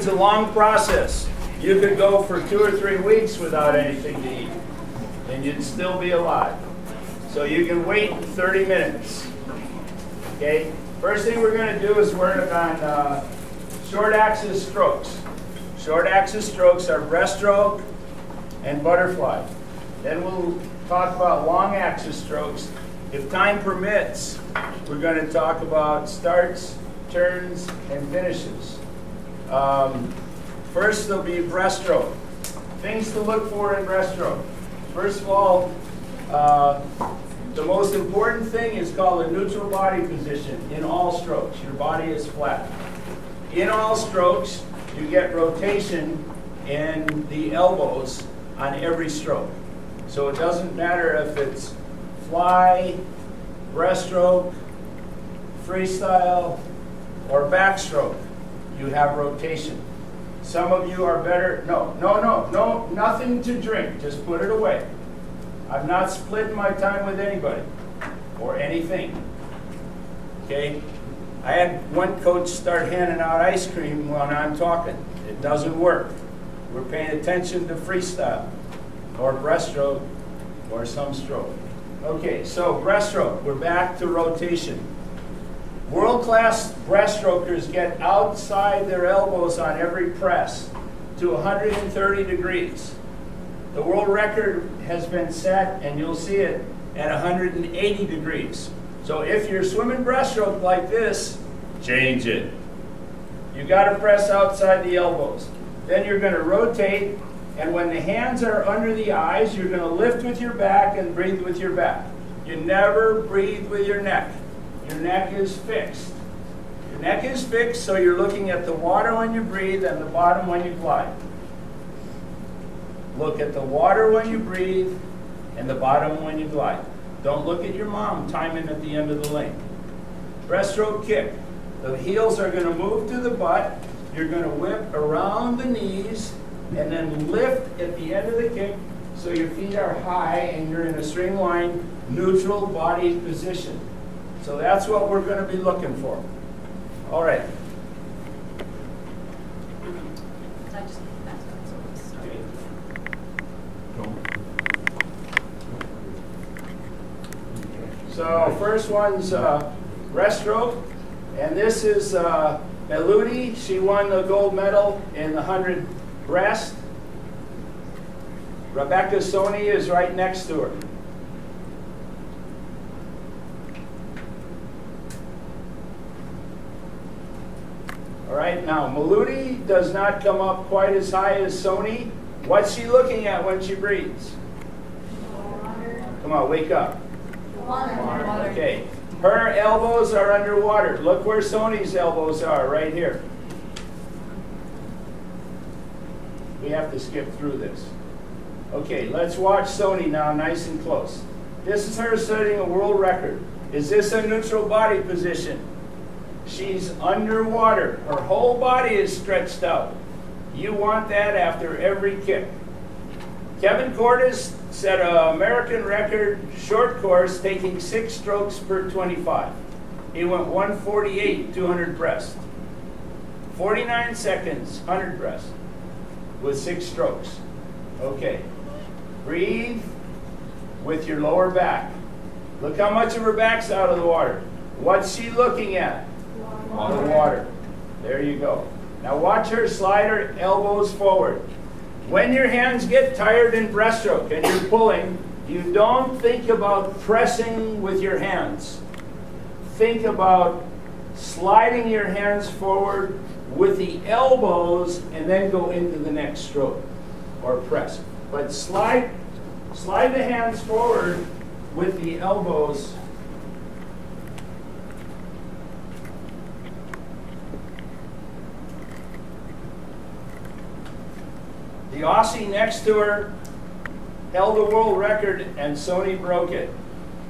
a long process. You could go for 2 or 3 weeks without anything to eat, and you'd still be alive. So you can wait 30 minutes. Okay? First thing we're going to do is work on short axis strokes. Short axis strokes are breaststroke and butterfly. Then we'll talk about long axis strokes. If time permits, we're going to talk about starts, turns, and finishes. First, there'll be breaststroke. Things to look for in breaststroke. First of all, the most important thing is called a neutral body position in all strokes. Your body is flat. In all strokes, you get rotation in the elbows on every stroke. So it doesn't matter if it's fly, breaststroke, freestyle, or backstroke. You have rotation. Some of you are better. No, nothing to drink. Just put it away. I'm not splitting my time with anybody or anything. Okay? I had one coach start handing out ice cream when I'm talking. It doesn't work. We're paying attention to freestyle or breaststroke or some stroke. Okay, so breaststroke. We're back to rotation. World-class breaststrokers get outside their elbows on every press to 130 degrees. The world record has been set, and you'll see it, at 180 degrees. So if you're swimming breaststroke like this, change it. You got to press outside the elbows. Then you're going to rotate, and when the hands are under the eyes, you're going to lift with your back and breathe with your back. You never breathe with your neck. Your neck is fixed. Your neck is fixed, so you're looking at the water when you breathe and the bottom when you glide. Look at the water when you breathe and the bottom when you glide. Don't look at your mom timing at the end of the lane. Breaststroke kick. The heels are going to move to the butt. You're going to whip around the knees and then lift at the end of the kick so your feet are high and you're in a streamlined, neutral body position. So that's what we're going to be looking for. All right. So first one's breaststroke, and this is Melody. She won the gold medal in the 100 breast. Rebecca Soni is right next to her. All right, now Melody does not come up quite as high as Soni. What's she looking at when she breathes? Water. Come on, wake up. Water. Okay. Her elbows are underwater. Look where Soni's elbows are, right here. We have to skip through this. Okay, let's watch Soni now nice and close. This is her setting a world record. Is this a neutral body position? She's underwater. Her whole body is stretched out. You want that after every kick. Kevin Cordes set an American record short course taking 6 strokes per 25. He went 148, 200 breast. 49 seconds, 100 breast with 6 strokes. Okay. Breathe with your lower back. Look how much of her back's out of the water. What's she looking at? Water. The water. There you go. Now watch her slide her elbows forward. When your hands get tired in breaststroke and you're pulling, you don't think about pressing with your hands. Think about sliding your hands forward with the elbows and then go into the next stroke or press. But slide the hands forward with the elbows. The Aussie next to her held the world record and Soni broke it.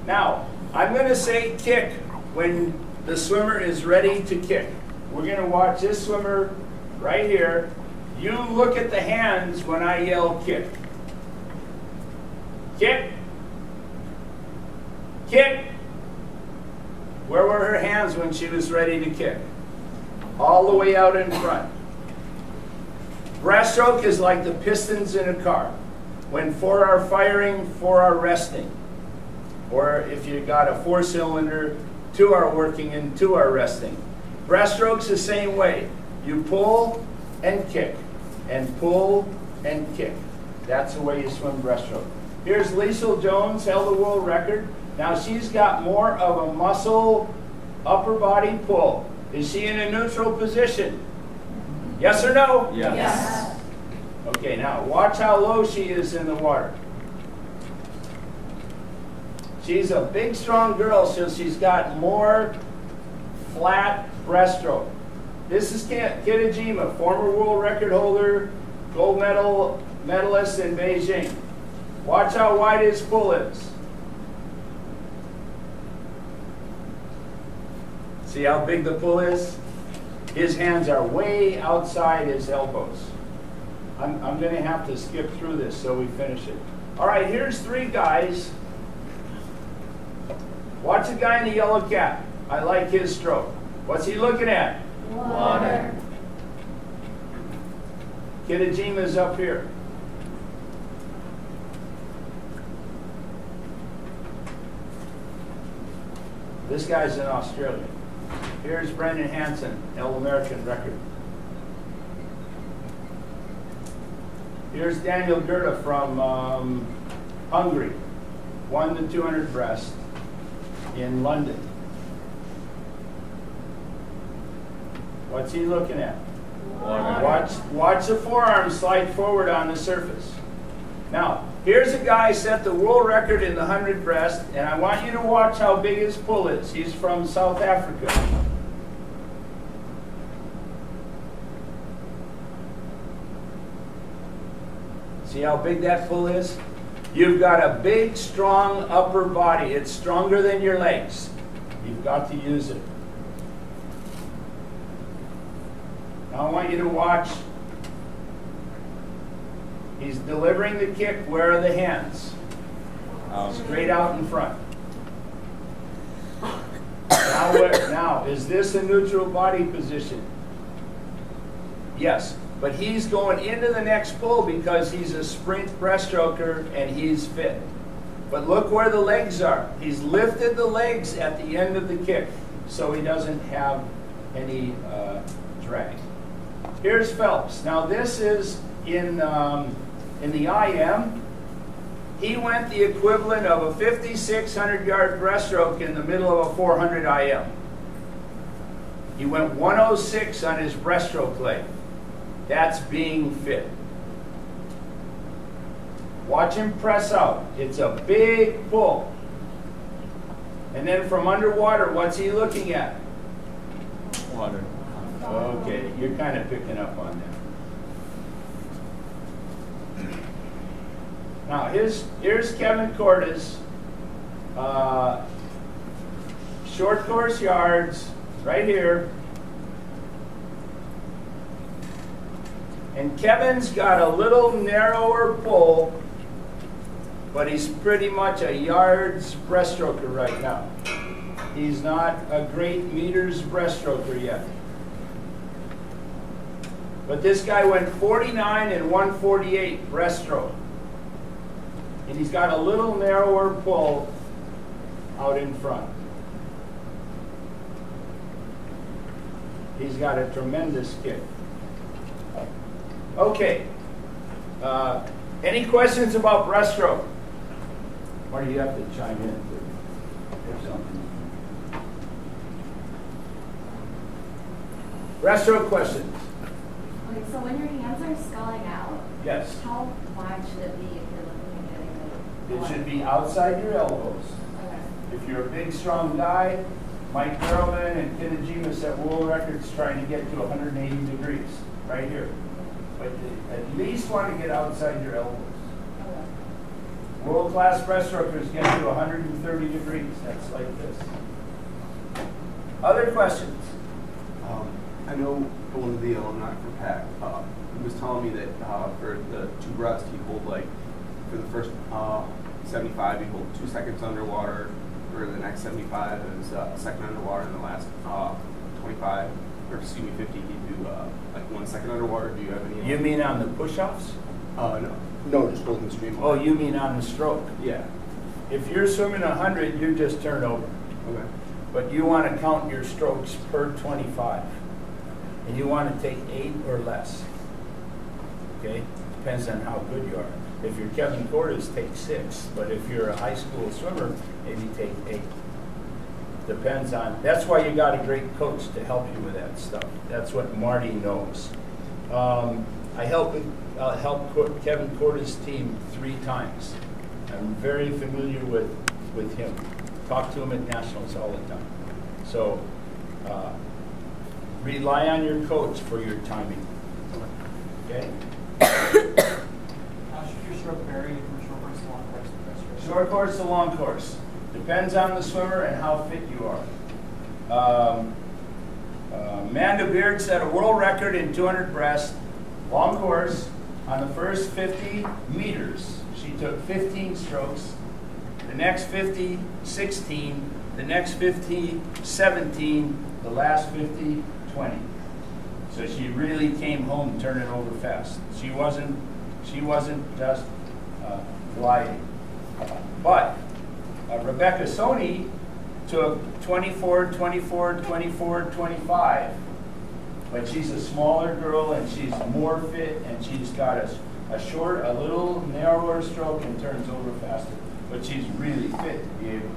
Now, I'm going to say kick when the swimmer is ready to kick. We're going to watch this swimmer right here. You look at the hands when I yell kick. Kick. Kick. Where were her hands when she was ready to kick? All the way out in front. Breaststroke is like the pistons in a car. When 4 are firing, 4 are resting. Or if you got a 4-cylinder, 2 are working and 2 are resting. Breaststroke's the same way. You pull and kick, and pull and kick. That's the way you swim breaststroke. Here's Liesl Jones, held the world record. Now she's got more of a muscle upper body pull. Is she in a neutral position? Yes or no? Yes. Yes. Okay, now watch how low she is in the water. She's a big, strong girl, so she's got more flat breaststroke. This is Kitajima, former world record holder, gold medalist in Beijing. Watch how wide his pull is. See how big the pull is? His hands are way outside his elbows. I'm going to have to skip through this so we finish it. All right, here's 3 guys. Watch the guy in the yellow cap. I like his stroke. What's he looking at? Water. Kitajima's up here. This guy's in Australia. Here's Brendan Hansen, held American record. Here's Daniel Gerda from Hungary, won the 200 breast in London. What's he looking at? Water. Watch the forearm slide forward on the surface. Now, here's a guy set the world record in the 100 breast, and I want you to watch how big his pull is. He's from South Africa. See how big that pull is? You've got a big, strong upper body. It's stronger than your legs. You've got to use it. Now I want you to watch. He's delivering the kick. Where are the hands? Straight out in front. Now, is this a neutral body position? Yes, but he's going into the next pull because he's a sprint breaststroker and he's fit. But look where the legs are. He's lifted the legs at the end of the kick so he doesn't have any drag. Here's Phelps. Now this is in the IM. He went the equivalent of a 5,600-yard breaststroke in the middle of a 400 IM. He went 106 on his breaststroke leg. That's being fit. Watch him press out. It's a big pull. And then from underwater, what's he looking at? Water. Okay, you're kind of picking up on that. Now, here's Kevin Cordes. Short course yards, right here. And Kevin's got a little narrower pull, but he's pretty much a yards breaststroker right now. He's not a great meters breaststroker yet. But this guy went 49 and 148 breaststroke. And he's got a little narrower pull out in front. He's got a tremendous kick. Okay. Any questions about breaststroke? Or do you have to chime in or something? Breaststroke questions? Okay, so when your hands are sculling out, Yes. how wide should it be if you're looking at getting the It should be outside your elbows. Okay. If you're a big, strong guy, Mike Perelman and Kitajima set world records trying to get to 180 degrees, right here. But you at least want to get outside your elbows. Okay. World-class breaststrokers get to 130 degrees. That's like this. Other questions? I know one of the alumni for PAC, he was telling me that for the 2 breast, he'd hold like, for the first 75, he'd hold 2 seconds underwater. For the next 75, it was second underwater in the last 25. or excuse me, 50, he'd do like 1 second underwater. Do you have any? You mean on the push-offs? No, just holding the stream. Oh, you mean on the stroke? Yeah. If you're swimming 100, you just turn over. Okay. But you want to count your strokes per 25. And you want to take 8 or less. Okay? Depends on how good you are. If you're Kevin Cordes, take 6. But if you're a high school swimmer, maybe take 8. Depends on, that's why you got a great coach to help you with that stuff. That's what Marty knows. I helped Kevin Cordes' team 3 times. I'm very familiar with him. Talk to him at nationals all the time. So rely on your coach for your timing. Okay? How should your stroke vary from short course to long course? Short course to long course. Depends on the swimmer and how fit you are. Amanda Beard set a world record in 200 breast, long course, on the first 50 meters. She took 15 strokes. The next 50, 16. The next 50, 17. The last 50, 20. So she really came home turning over fast. She wasn't just gliding. But Rebecca Sony took 24, 24, 24, 25. But she's a smaller girl and she's more fit and she's got a little narrower stroke and turns over faster. But she's really fit to be able to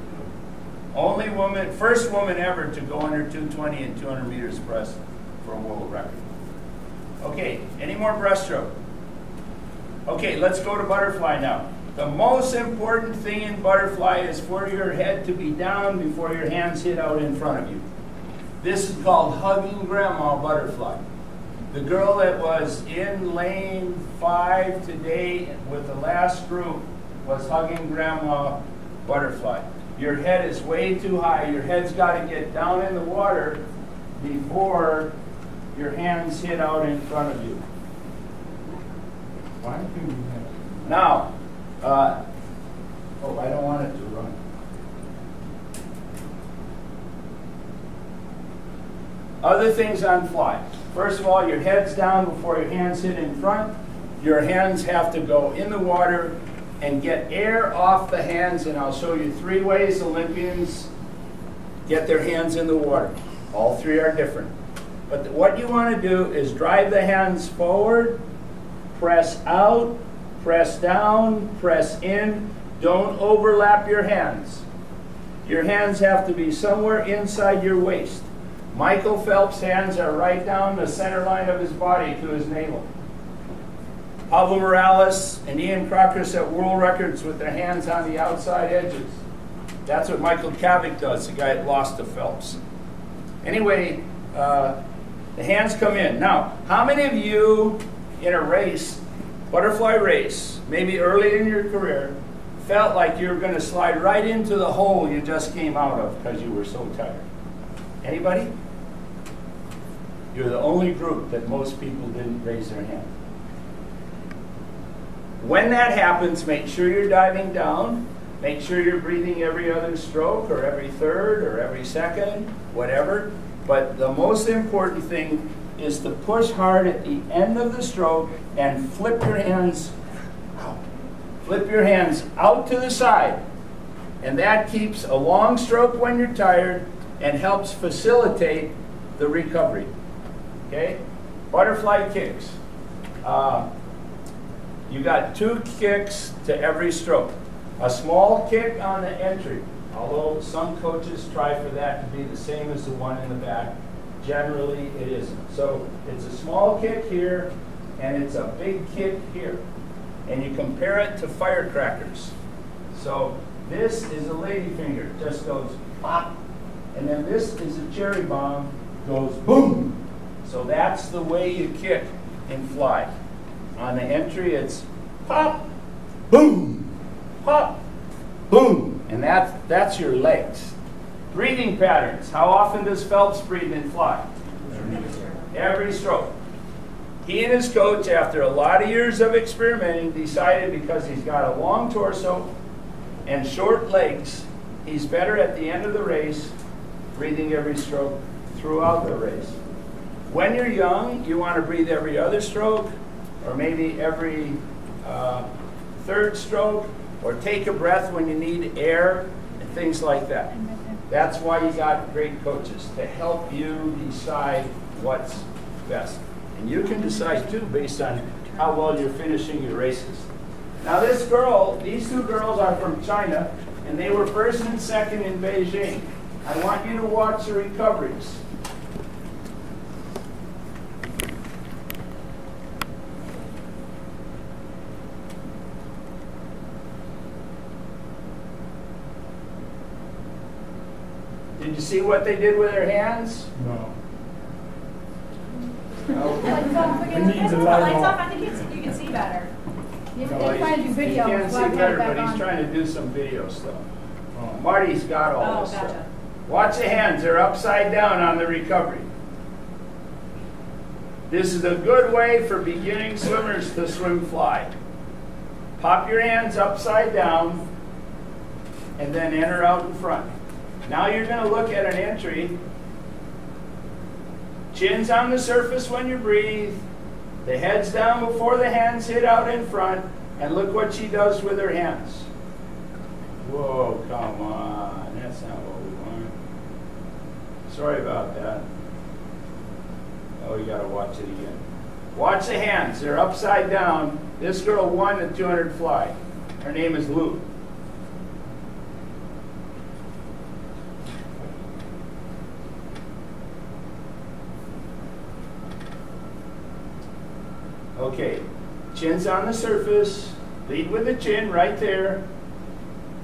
do it. First woman ever to go under 220 and 200 meters breast for a world record. Okay, any more breaststroke? Okay, let's go to butterfly now. The most important thing in butterfly is for your head to be down before your hands hit out in front of you. This is called hugging grandma butterfly. The girl that was in lane 5 today with the last group was hugging grandma butterfly. Your head is way too high. Your head's got to get down in the water before your hands hit out in front of you. Now, I don't want it to run. Other things on fly. First of all, your head's down before your hands hit in front. Your hands have to go in the water and get air off the hands, and I'll show you 3 ways Olympians get their hands in the water. All 3 are different. But what you want to do is drive the hands forward, press out, press down, press in. Don't overlap your hands. Your hands have to be somewhere inside your waist. Michael Phelps' hands are right down the center line of his body to his navel. Pablo Morales and Ian Crocker set world records with their hands on the outside edges. That's what Michael Kavik does, the guy that lost to Phelps. Anyway, the hands come in. Now, how many of you in a race, butterfly race, maybe early in your career, felt like you were going to slide right into the hole you just came out of because you were so tired? Anybody? You're the only group that most people didn't raise their hand. When that happens, make sure you're diving down. Make sure you're breathing every other stroke or every third or every second, whatever. But the most important thing is to push hard at the end of the stroke and flip your hands out. Flip your hands out to the side. And that keeps a long stroke when you're tired and helps facilitate the recovery. Okay? Butterfly kicks. You got 2 kicks to every stroke. A small kick on the entry, although some coaches try for that to be the same as the one in the back. Generally, it isn't. So it's a small kick here, and it's a big kick here. And you compare it to firecrackers. So this is a ladyfinger, just goes pop. And then this is a cherry bomb, goes boom. So that's the way you kick in fly. On the entry, it's pop, boom, pop, boom. And that's your legs. Breathing patterns. How often does Phelps breathe in fly? Every stroke. He and his coach, after a lot of years of experimenting, decided because he's got a long torso and short legs, he's better at the end of the race breathing every stroke throughout the race. When you're young, you want to breathe every other stroke, or maybe every third stroke, or take a breath when you need air, and things like that. That's why you got great coaches, to help you decide what's best. And you can decide too based on how well you're finishing your races. Now this girl, these two girls are from China, and they were first and second in Beijing. I want you to watch the recoveries. Did you see what they did with their hands? No. Lights off again. needs a The light lights on. off, I think you can see better. No, They're trying to do he video. can't so see I got better, it back but he's on. trying to do some video stuff. Oh. Marty's got all Oh, this stuff. gotcha. Watch the hands, they're upside down on the recovery. This is a good way for beginning swimmers to swim fly. Pop your hands upside down and then enter out in front. Now you're going to look at an entry. Chin's on the surface when you breathe. The head's down before the hands hit out in front. And look what she does with her hands. Whoa, come on. That's not what we want. Sorry about that. Oh, you got to watch it again. Watch the hands. They're upside down. This girl won the 200 fly. Her name is Lou. Okay, chin's on the surface. Lead with the chin right there.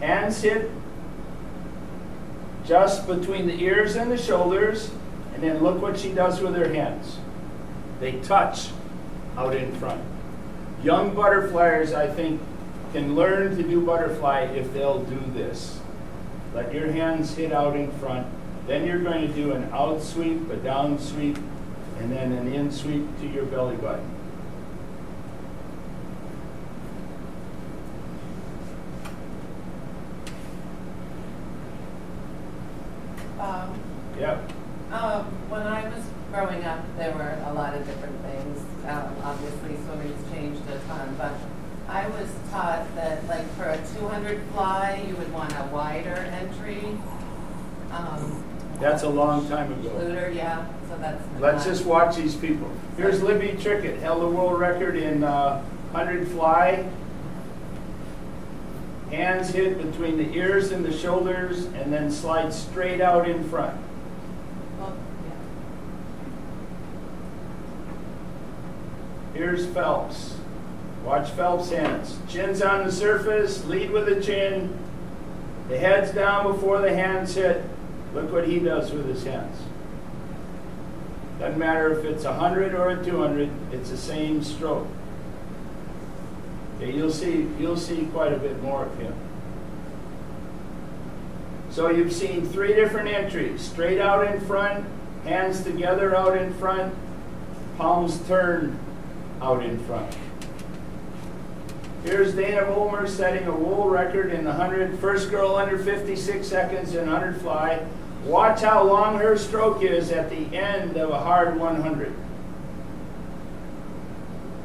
Hands hit just between the ears and the shoulders. And then look what she does with her hands. They touch out in front. Young butterflyers, I think, can learn to do butterfly if they'll do this. Let your hands hit out in front. Then you're going to do an out sweep, a down sweep, and then an in sweep to your belly button. Yep. When I was growing up, there were a lot of different things. Obviously, swimming's changed a ton, but I was taught that, like, for a 200 fly, you would want a wider entry. That's a long time ago. Luter, yeah. So that's. Let's just watch these people. Here's Libby Trickett, held the world record in 100 fly. Hands hit between the ears and the shoulders, and then slide straight out in front. Well, yeah. Here's Phelps. Watch Phelps' hands. Chin's on the surface, lead with the chin. The head's down before the hands hit. Look what he does with his hands. Doesn't matter if it's 100 or a 200, it's the same stroke. Okay, you'll see quite a bit more of him. So you've seen 3 different entries. Straight out in front, hands together out in front, palms turned out in front. Here's Dana Vollmer setting a world record in the 100, first girl under 56 seconds in 100 fly. Watch how long her stroke is at the end of a hard 100.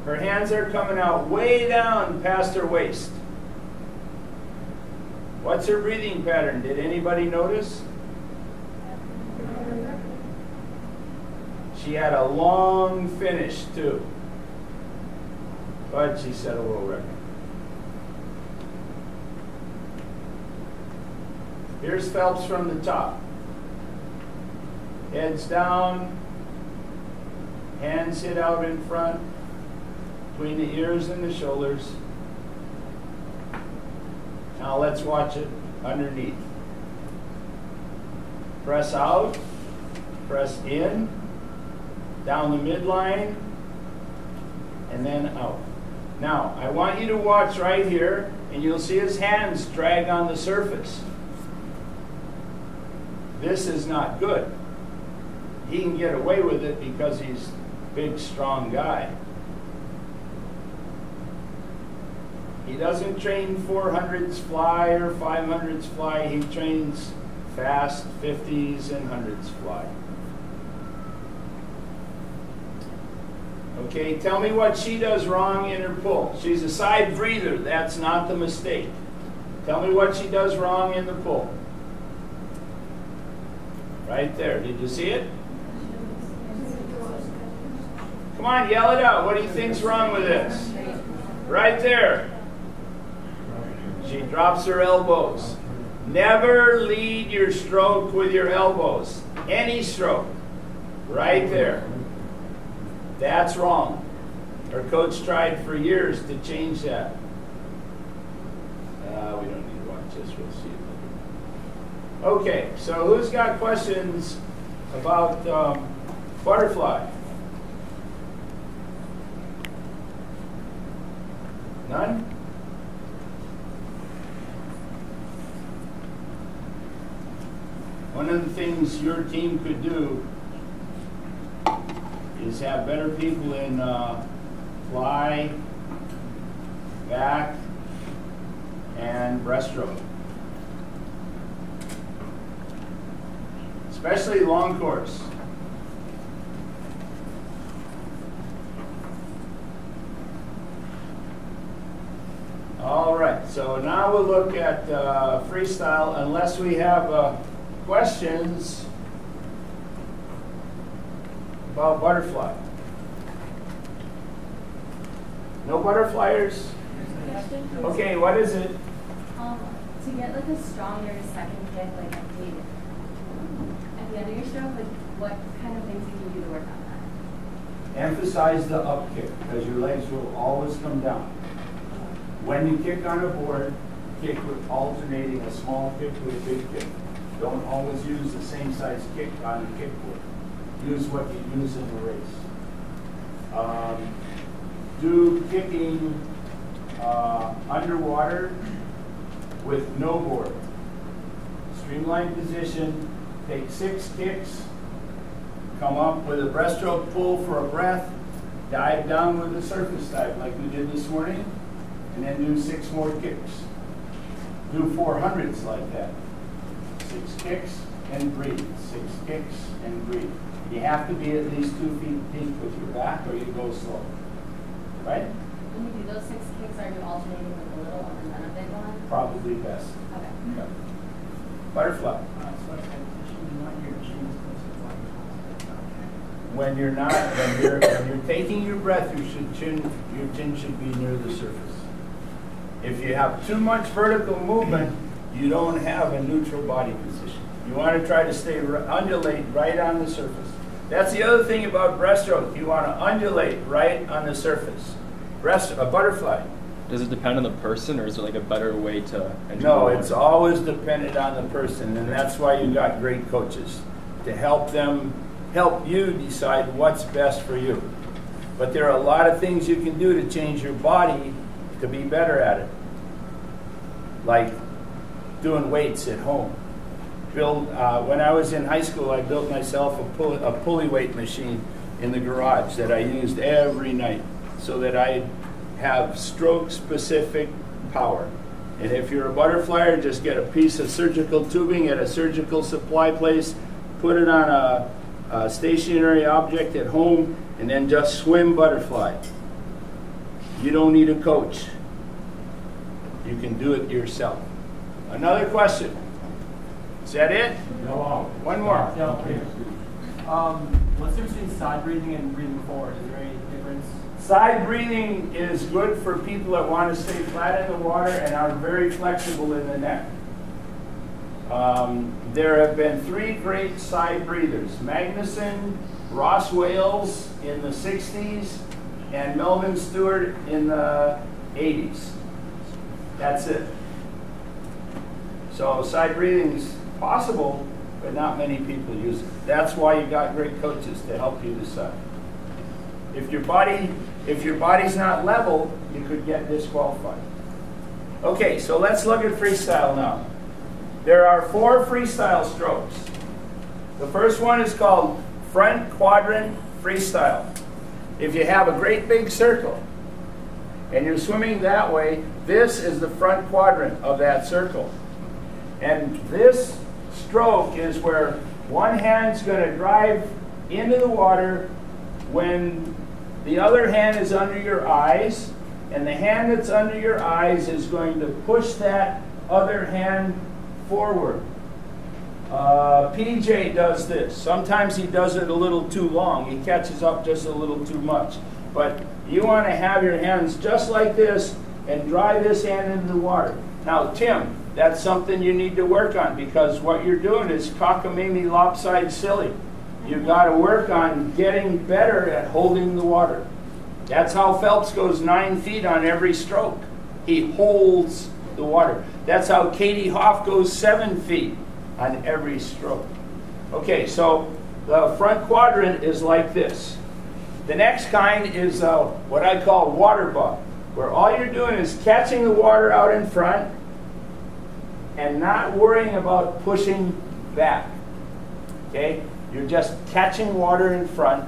Her hands are coming out way down past her waist. What's her breathing pattern? Did anybody notice? She had a long finish too, but she set a world record. Here's Phelps from the top. Heads down, hands hit out in front, between the ears and the shoulders. Now let's watch it underneath. Press out, press in, down the midline, and then out. Now, I want you to watch right here, and you'll see his hands drag on the surface. This is not good. He can get away with it because he's a big, strong guy. He doesn't train 400s fly or 500s fly. He trains fast 50s and 100s fly. Okay, tell me what she does wrong in her pull. She's a side breather. That's not the mistake. Tell me what she does wrong in the pull. Right there. Did you see it? Come on, yell it out. What do you think's wrong with this? Right there. She drops her elbows. Never lead your stroke with your elbows. Any stroke. Right there. That's wrong. Our coach tried for years to change that. We don't need to watch this. We'll see it later. Okay, so who's got questions about butterfly? None? One of the things your team could do is have better people in fly, back, and breaststroke. Especially long course. All right, so now we'll look at freestyle unless we have questions about butterfly. No butterflyers? Okay, what is it? To get like a stronger second kick, like at the end of your stroke, like what kind of things can you do to work on that? Emphasize the up kick because your legs will always come down. When you kick on a board, kick with alternating a small kick with a big kick. Don't always use the same size kick on the kickboard. Use what you use in the race. Do kicking underwater with no board. Streamline position, take 6 kicks, come up with a breaststroke pull for a breath, dive down with a surface dive like we did this morning, and then do 6 more kicks. Do 400s like that. 6 kicks and breathe. 6 kicks and breathe. You have to be at least 2 feet deep with your back or you go slow. Right? When you do those 6 kicks, are you alternating with a little one and then a big one? Probably best. Okay. Yeah. Butterfly. When you're not, when you're taking your breath, your chin should be near the surface. If you have too much vertical movement, you don't have a neutral body position. You want to try to stay undulate right on the surface. That's the other thing about breaststroke. You want to undulate right on the surface. A butterfly. Does it depend on the person, or is there like a better way to enter? No, it's always dependent on the person, and that's why you got great coaches to help you decide what's best for you. But there are a lot of things you can do to change your body to be better at it, like doing weights at home. When I was in high school, I built myself a pulley weight machine in the garage that I used every night so that I have stroke-specific power. And if you're a butterflyer, just get a piece of surgical tubing at a surgical supply place, put it on a stationary object at home, and then just swim butterfly. You don't need a coach. You can do it yourself. Another question. Is that it? No. One more. Yeah, okay. What's the difference between side breathing and breathing forward? Is there any difference? Side breathing is good for people that want to stay flat in the water and are very flexible in the neck. There have been 3 great side breathers: Magnuson, Ross Wales in the 60s, and Melvin Stewart in the 80s. That's it. So side breathing is possible, but not many people use it. That's why you got great coaches to help you decide. If your body's not level, you could get disqualified. Okay, so let's look at freestyle now. There are 4 freestyle strokes. The first one is called front quadrant freestyle. If you have a great big circle and you're swimming that way, this is the front quadrant of that circle. And this stroke is where one hand's going to drive into the water when The other hand is under your eyes, and the hand that's under your eyes is going to push that other hand forward. PJ does this. Sometimes he does it a little too long. He catches up just a little too much. But you want to have your hands just like this and drive this hand into the water. Now, Tim, that's something you need to work on, because what you're doing is cockamamie lopsided silly. You've got to work on getting better at holding the water. That's how Phelps goes 9 feet on every stroke. He holds the water. That's how Katie Hoff goes 7 feet on every stroke. Okay, so the front quadrant is like this. The next kind is what I call water buck, where all you're doing is catching the water out in front and not worrying about pushing back. Okay? You're just catching water in front,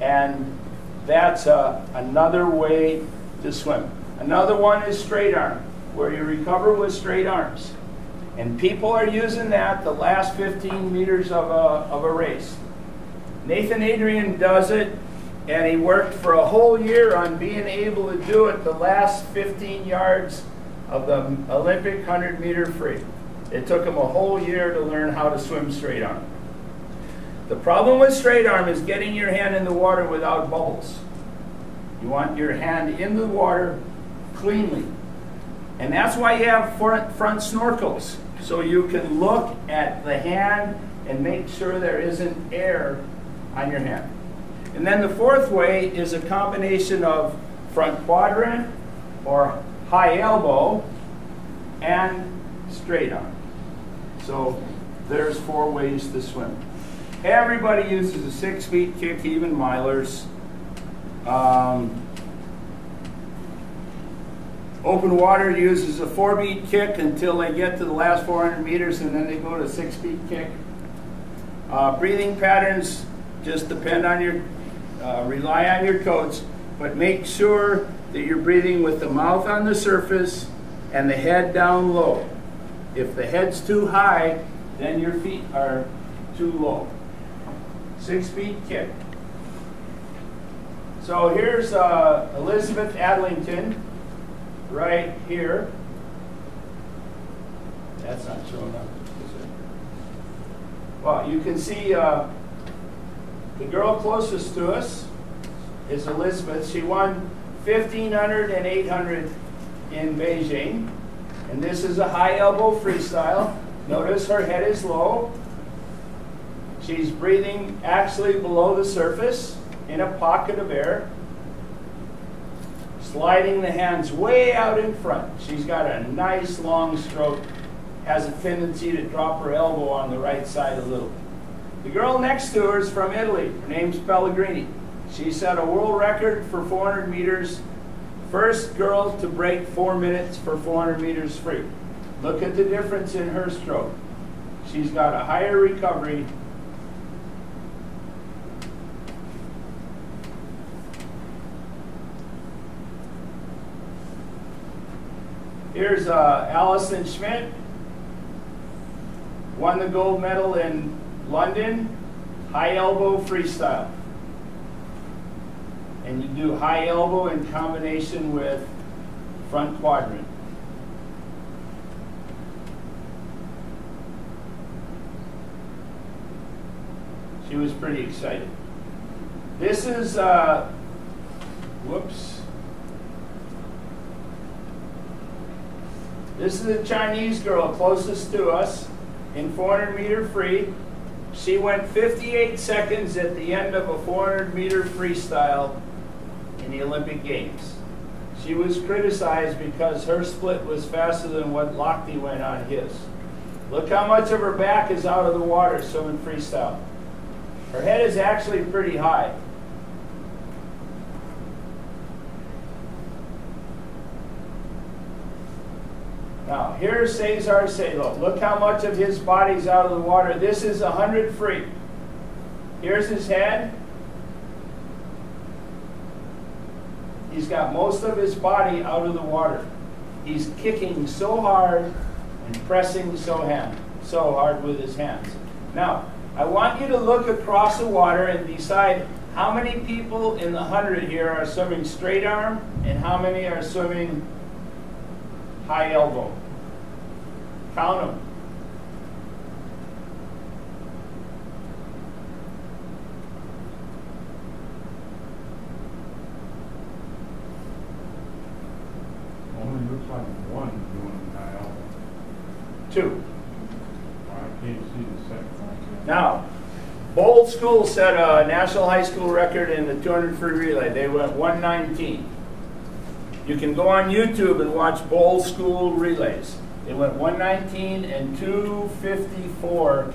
and that's another way to swim. Another one is straight arm, where you recover with straight arms. And people are using that the last 15 meters of a race. Nathan Adrian does it, and he worked for a whole year on being able to do it the last 15 yards of the Olympic 100-meter free. It took him a whole year to learn how to swim straight arm. The problem with straight arm is getting your hand in the water without bubbles. You want your hand in the water cleanly. And that's why you have front snorkels, so you can look at the hand and make sure there isn't air on your hand. And then the fourth way is a combination of front quadrant or high elbow and straight arm. So there's 4 ways to swim. Everybody uses a 6-feet kick, even milers. Open water uses a 4-beat kick until they get to the last 400 meters, and then they go to a 6-beat kick. Breathing patterns just depend on your, rely on your coach, but make sure that you're breathing with the mouth on the surface and the head down low. If the head's too high, then your feet are too low. 6-beat kick. So here's Elizabeth Adlington right here. That's not showing up, is it? Well, you can see the girl closest to us is Elizabeth. She won 1,500 and 800 in Beijing. And this is a high elbow freestyle. Notice her head is low. She's breathing actually below the surface in a pocket of air, sliding the hands way out in front. She's got a nice long stroke, has a tendency to drop her elbow on the right side a little. The girl next to her is from Italy. Her name's Pellegrini. She set a world record for 400 meters. First girl to break 4 minutes for 400 meters free. Look at the difference in her stroke. She's got a higher recovery. Here's Allison Schmidt, won the gold medal in London, high elbow freestyle. And you do high elbow in combination with front quadrant. She was pretty excited. This is, whoops. This is a Chinese girl closest to us in 400-meter free. She went 58 seconds at the end of a 400-meter freestyle in the Olympic Games. She was criticized because her split was faster than what Lochte went on his. Look how much of her back is out of the water swimming freestyle. Her head is actually pretty high. Now, here's Cesar Salo. Look how much of his body's out of the water. This is 100 free. Here's his head. He's got most of his body out of the water. He's kicking so hard and pressing so hard with his hands. Now, I want you to look across the water and decide how many people in the 100 here are swimming straight arm, and how many are swimming high elbow? Count them. Only looks like one doing high elbow. 2. I can't see the second. Now, Bold School set a national high school record in the 200 free relay. They went 119. You can go on YouTube and watch Bold School relays. They went 119 and 254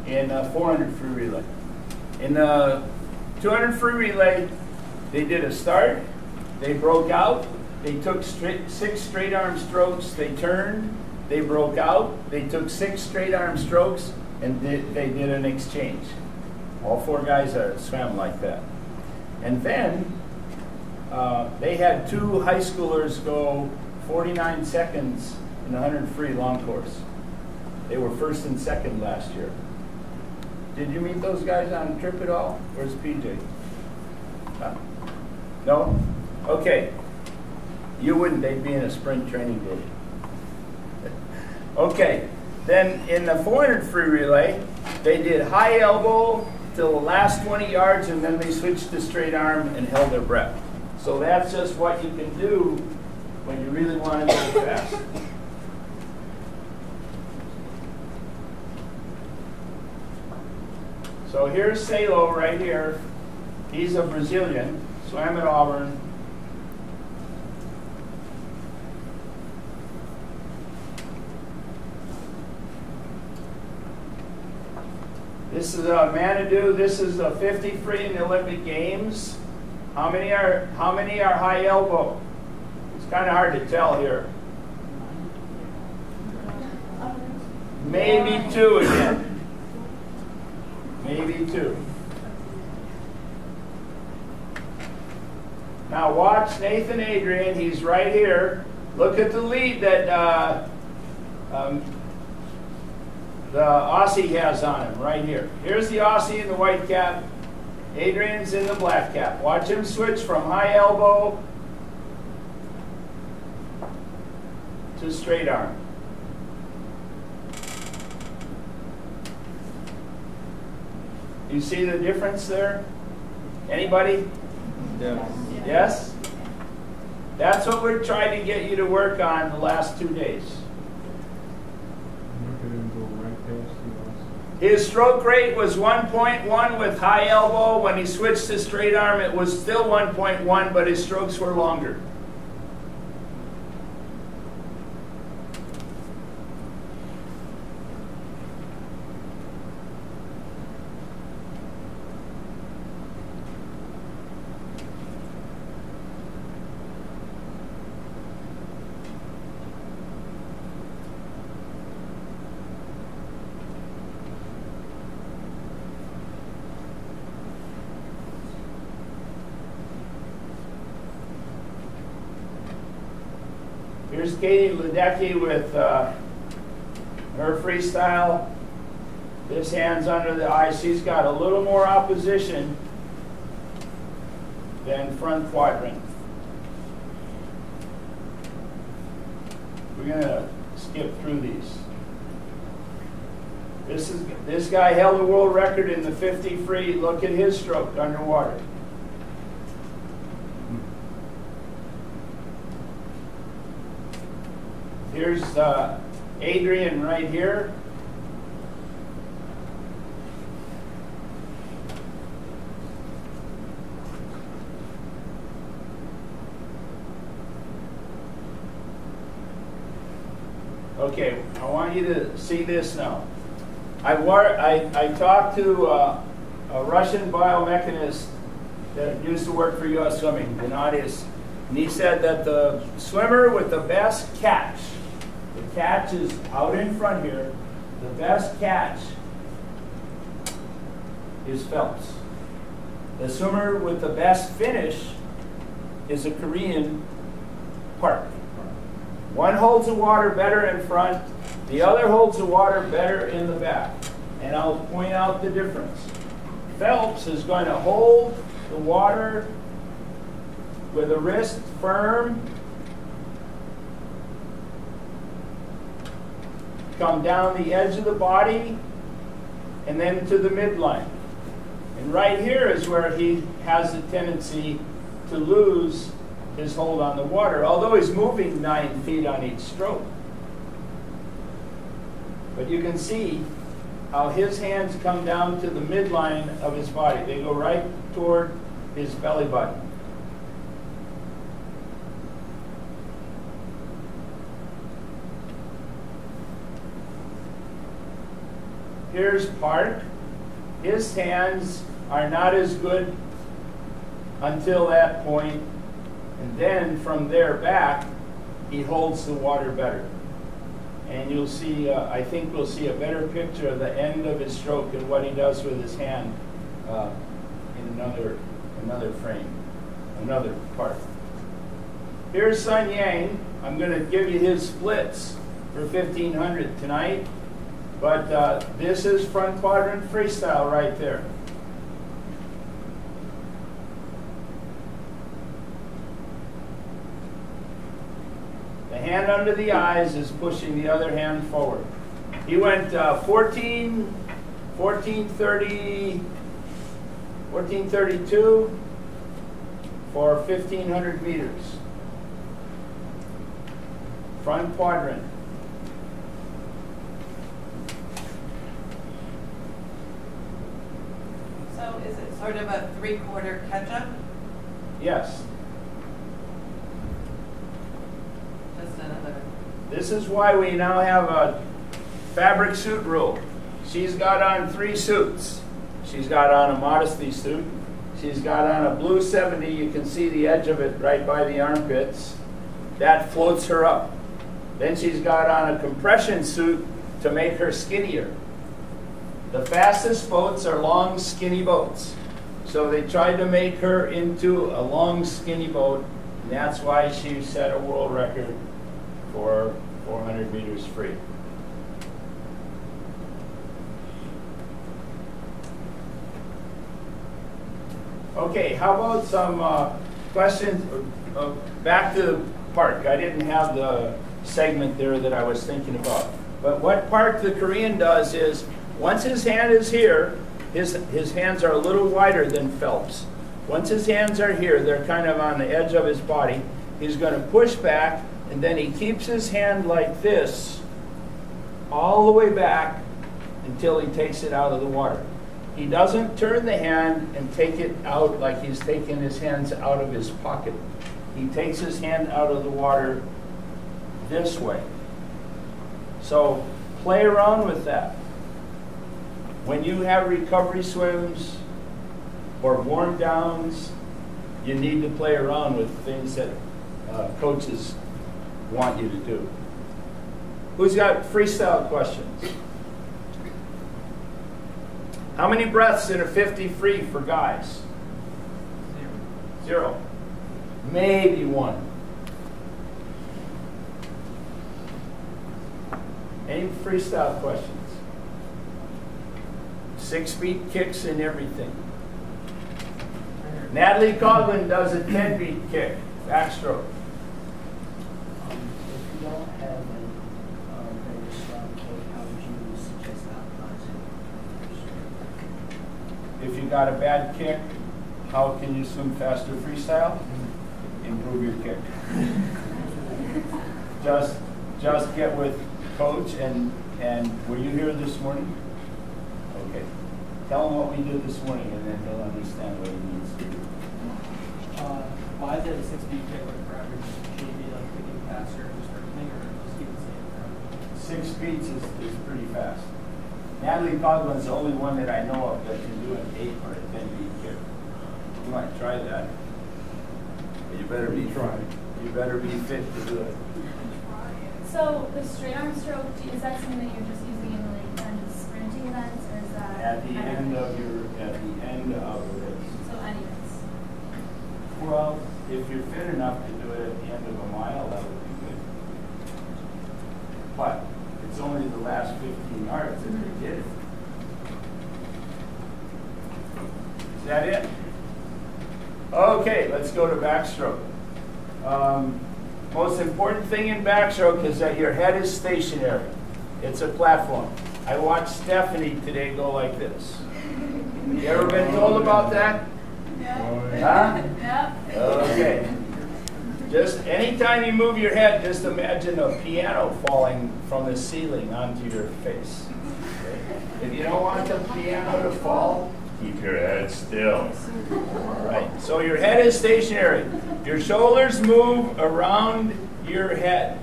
in 400 free relay. In the 200 free relay, they did a start, they broke out, they took 6 straight arm strokes, they turned, they broke out, they took 6 straight arm strokes, and they did an exchange. All 4 guys swam like that. And then they had 2 high schoolers go 49 seconds in the 100 free long course. They were 1st and 2nd last year. Did you meet those guys on a trip at all? Where's PJ? No? Okay. You wouldn't, they'd be in a sprint training day. Okay, then in the 400 free relay, they did high elbow till the last 20 yards, and then they switched to straight arm and held their breath. So that's just what you can do when you really want to go fast. So here's Salo right here. He's a Brazilian, swam at Auburn. This is a Manitou. This is a 50 free in the Olympic Games. How many are high elbow? It's kind of hard to tell here. Maybe 2 again. Maybe 2. Now watch Nathan Adrian. He's right here. Look at the lead that the Aussie has on him right here. Here's the Aussie in the white cap. Adrian's in the black cap. Watch him switch from high elbow to straight arm. You see the difference there? Anybody? Yeah. Yes? That's what we're trying to get you to work on the last 2 days. Look at him go right past the His stroke rate was 1.1 with high elbow. When he switched to straight arm, it was still 1.1, but his strokes were longer. Here's Katie Ledecky with her freestyle. This hand's under the eye. She's got a little more opposition than front quadrant. We're going to skip through these. This guy held the world record in the 50 free. Look at his stroke underwater. Here's Adrian right here. Okay, I want you to see this now. I talked to a Russian biomechanist that used to work for U.S. Swimming, Gennadius, and he said that the swimmer with the best catch, the catch is out in front here, the best catch is Phelps. The swimmer with the best finish is a Korean Park. One holds the water better in front, the other holds the water better in the back. And I'll point out the difference. Phelps is going to hold the water with a wrist firm. Come down the edge of the body and then to the midline. And right here is where he has the tendency to lose his hold on the water, although he's moving 9 feet on each stroke. But you can see how his hands come down to the midline of his body. They go right toward his belly button. Here's Park. His hands are not as good until that point, and then from there back, he holds the water better. And you'll see, I think we'll see a better picture of the end of his stroke and what he does with his hand in another frame, another part. Here's Sun Yang. I'm going to give you his splits for 1500 tonight. But this is front quadrant freestyle right there. The hand under the eyes is pushing the other hand forward. He went 1432 for 1500 meters. Front quadrant. So is it sort of a 3/4 catch-up? Yes. Just another. This is why we now have a fabric suit rule. She's got on 3 suits. She's got on a modesty suit. She's got on a blue 70. You can see the edge of it right by the armpits. That floats her up. Then she's got on a compression suit to make her skinnier. The fastest boats are long, skinny boats. So they tried to make her into a long, skinny boat, and that's why she set a world record for 400 meters free. Okay, how about some questions? Back to Park. I didn't have the segment there that I was thinking about. But what Park the Korean does is, once his hand is here, his hands are a little wider than Phelps. Once his hands are here, they're kind of on the edge of his body. He's going to push back, and then he keeps his hand like this all the way back until he takes it out of the water. He doesn't turn the hand and take it out like he's taking his hands out of his pocket. He takes his hand out of the water this way. So play around with that. When you have recovery swims or warm downs, you need to play around with things that coaches want you to do. Who's got freestyle questions? How many breaths in a 50 free for guys? 0. Maybe 1. Any freestyle questions? 6-beat kicks and everything. Natalie Coughlin does a 10-beat kick, backstroke. If you don't have a very strong kick, how would you suggest optimizing? If you got a bad kick, how can you swim faster freestyle? Improve your kick. Just get with coach and were you here this morning? Okay. Tell him what we did this morning and then he'll understand what he needs to do. Why is it a 6-beat kick like for average? Should it be like kicking faster just for everything, or just keep it the same? 6 beats is pretty fast. Natalie Coughlin's the only one that I know of that can do an 8 or a 10-beat kick. You might try that. But you better be fit to do it. So the straight arm stroke, is that something that you're just using in like kind of sprinting events, or is that At the end of the race. So any race? Well, if you're fit enough to do it at the end of a mile, that would be good. But it's only the last 15 yards that they did it. Is that it? Okay, let's go to backstroke. Most important thing in backstroke is that your head is stationary. It's a platform. I watched Stephanie today go like this. You ever been told about that? Huh? Yep. Okay. Just anytime you move your head, just imagine a piano falling from the ceiling onto your face. Okay? If you don't want the piano to fall, keep your head still. Right. So your head is stationary. Your shoulders move around your head.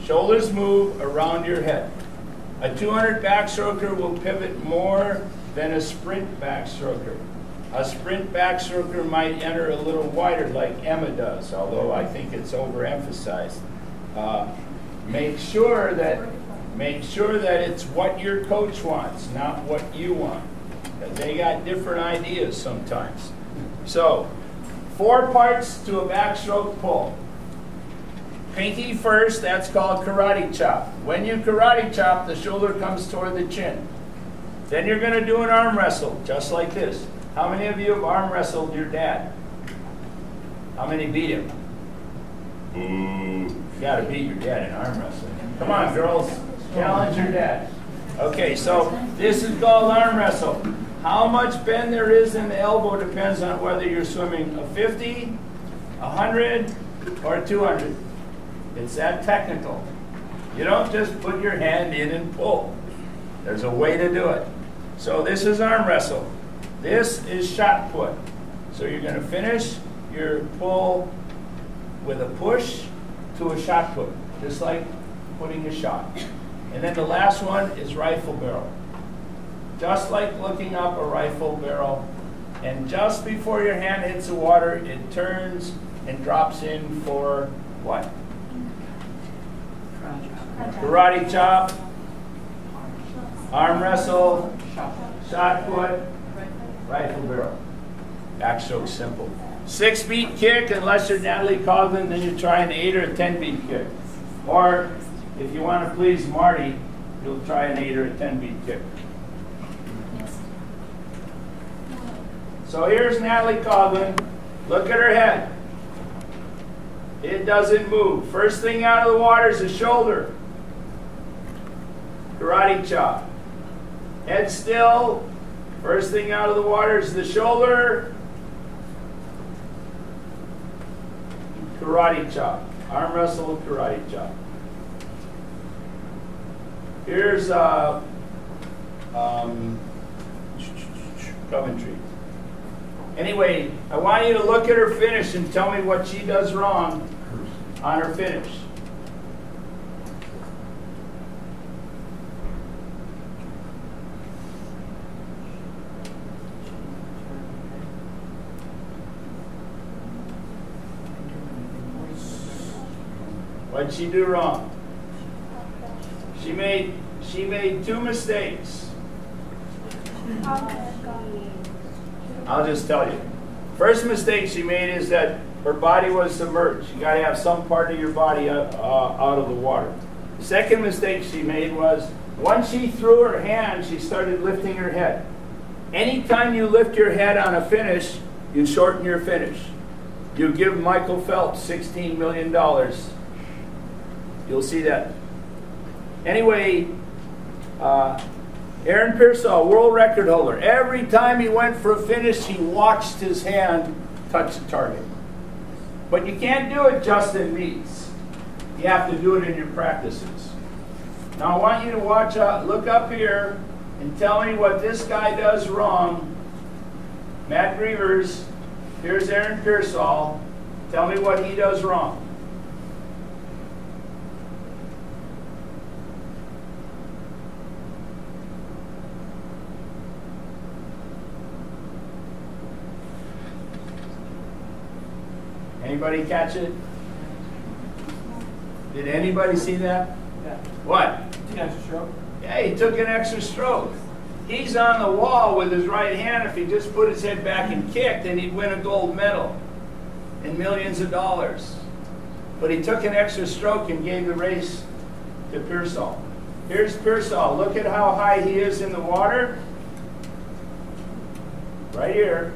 Shoulders move around your head. A 200 backstroker will pivot more than a sprint backstroker. A sprint backstroker might enter a little wider like Emma does, although I think it's overemphasized. Make sure that it's what your coach wants, not what you want. They got different ideas sometimes. So, 4 parts to a backstroke pull. Pinky first, that's called karate chop. When you karate chop, the shoulder comes toward the chin. Then you're going to do an arm wrestle, just like this. How many of you have arm wrestled your dad? How many beat him? Ooh. You got to beat your dad in arm wrestling. Come on, girls. Challenge your dad. Okay, so this is called arm wrestle. How much bend there is in the elbow depends on whether you're swimming a 50, 100, or 200. It's that technical. You don't just put your hand in and pull. There's a way to do it. So this is arm wrestle. This is shot put. So you're going to finish your pull with a push to a shot put, just like putting a shot. And then the last one is rifle barrel. Just like looking up a rifle barrel, and just before your hand hits the water, it turns and drops in for what? Karate chop, arm wrestle, shot put, rifle barrel. Backstroke simple. 6-beat kick, unless you're Natalie Coughlin, then you try an 8 or a 10-beat kick. Or if you want to please Marty, you'll try an 8 or a 10-beat kick. So here's Natalie Coughlin. Look at her head. It doesn't move. First thing out of the water is the shoulder. Karate chop. Head still. First thing out of the water is the shoulder. Karate chop. Arm wrestle, karate chop. Here's Coventry. Anyway, I want you to look at her finish and tell me what she does wrong on her finish. What'd she do wrong? She made 2 mistakes. I'll just tell you. First mistake she made is that her body was submerged. You got to have some part of your body out of the water. The second mistake she made was once she threw her hand, she started lifting her head. Anytime you lift your head on a finish, you shorten your finish. You give Michael Phelps $16 million. You'll see that. Anyway, Aaron Pearsall, world record holder. Every time he went for a finish, he watched his hand touch the target. But you can't do it just in meets. You have to do it in your practices. Now I want you to watch out, look up here and tell me what this guy does wrong. Matt Grievers, here's Aaron Pearsall. Tell me what he does wrong. Anybody catch it? Did anybody see that? Yeah. What? Took an extra stroke. Yeah, he took an extra stroke. He's on the wall with his right hand. If he just put his head back and kicked, then he'd win a gold medal and millions of dollars. But he took an extra stroke and gave the race to Pearsall. Here's Pearsall. Look at how high he is in the water. Right here.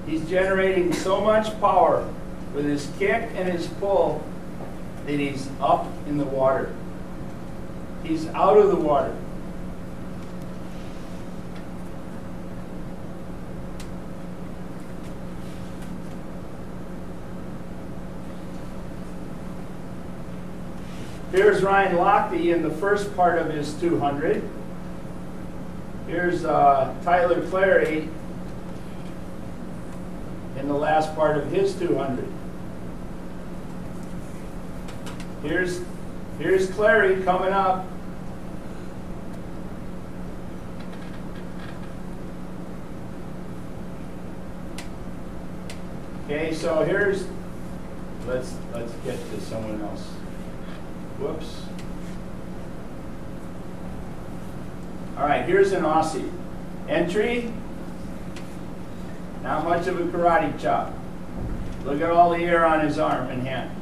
He's generating so much power with his kick and his pull that he's up in the water. He's out of the water. Here's Ryan Lochte in the first part of his 200. Here's Tyler Clary in the last part of his 200. Here's Clary coming up. Okay, so here's, let's get to someone else. Whoops. All right, here's an Aussie. Entry, not much of a karate chop. Look at all the air on his arm and hand.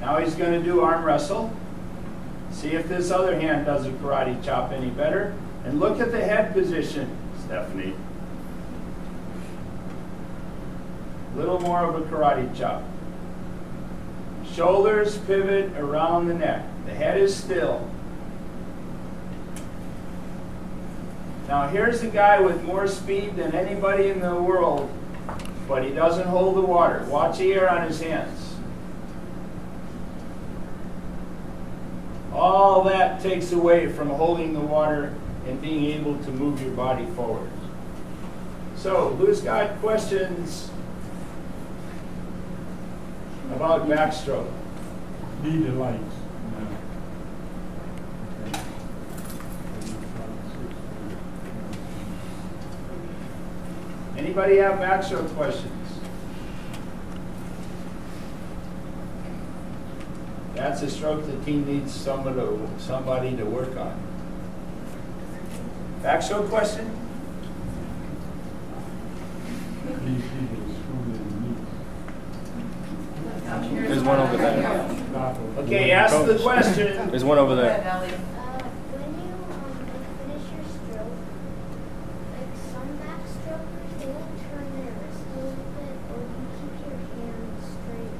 Now he's going to do arm wrestle. See if this other hand does a karate chop any better. And look at the head position, Stephanie. A little more of a karate chop. Shoulders pivot around the neck. The head is still. Now here's a guy with more speed than anybody in the world, but he doesn't hold the water. Watch the air on his hands. All that takes away from holding the water and being able to move your body forward. So, who's got questions about backstroke? Need the lights. Anybody have backstroke questions? That's a stroke the team needs somebody to work on. Backstroke question? These people screwed in the knees. There's one over there. Okay, ask the question. There's one over Go ahead, there. Ellie. When you finish your stroke, like some backstrokers, they will turn their wrist a little bit, or you keep your hands straight.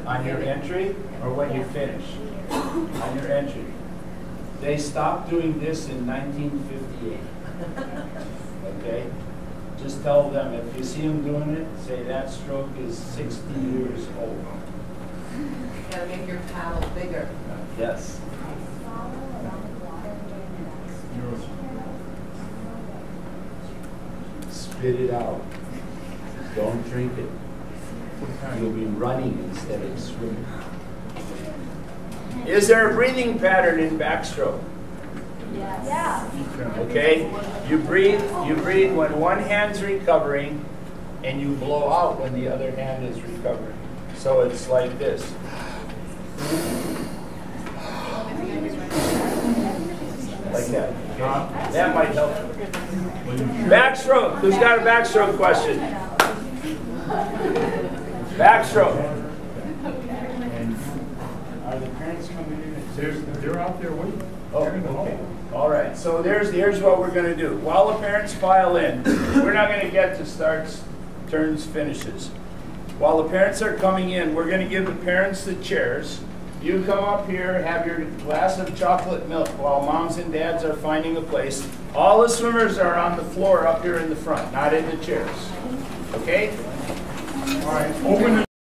On your entry or when you finish? On your entry. They stopped doing this in 1958. Okay? Just tell them, if you see them doing it, say that stroke is 60 years old. You gotta make your paddle bigger. Yes. Spit it out. Don't drink it. You'll be running instead of swimming. Is there a breathing pattern in backstroke? Yes. Yeah. Okay? You breathe when one hand's recovering, and you blow out when the other hand is recovering. So it's like this. Like that. Okay? That might help. Backstroke. Who's got a backstroke question? Backstroke. And are the parents coming in? They're out there waiting. Oh, okay. All right. So here's what we're going to do. While the parents file in, we're not going to get to starts, turns, finishes. While the parents are coming in, we're going to give the parents the chairs. You come up here, have your glass of chocolate milk while moms and dads are finding a place. All the swimmers are on the floor up here in the front, not in the chairs. Okay? All right, open the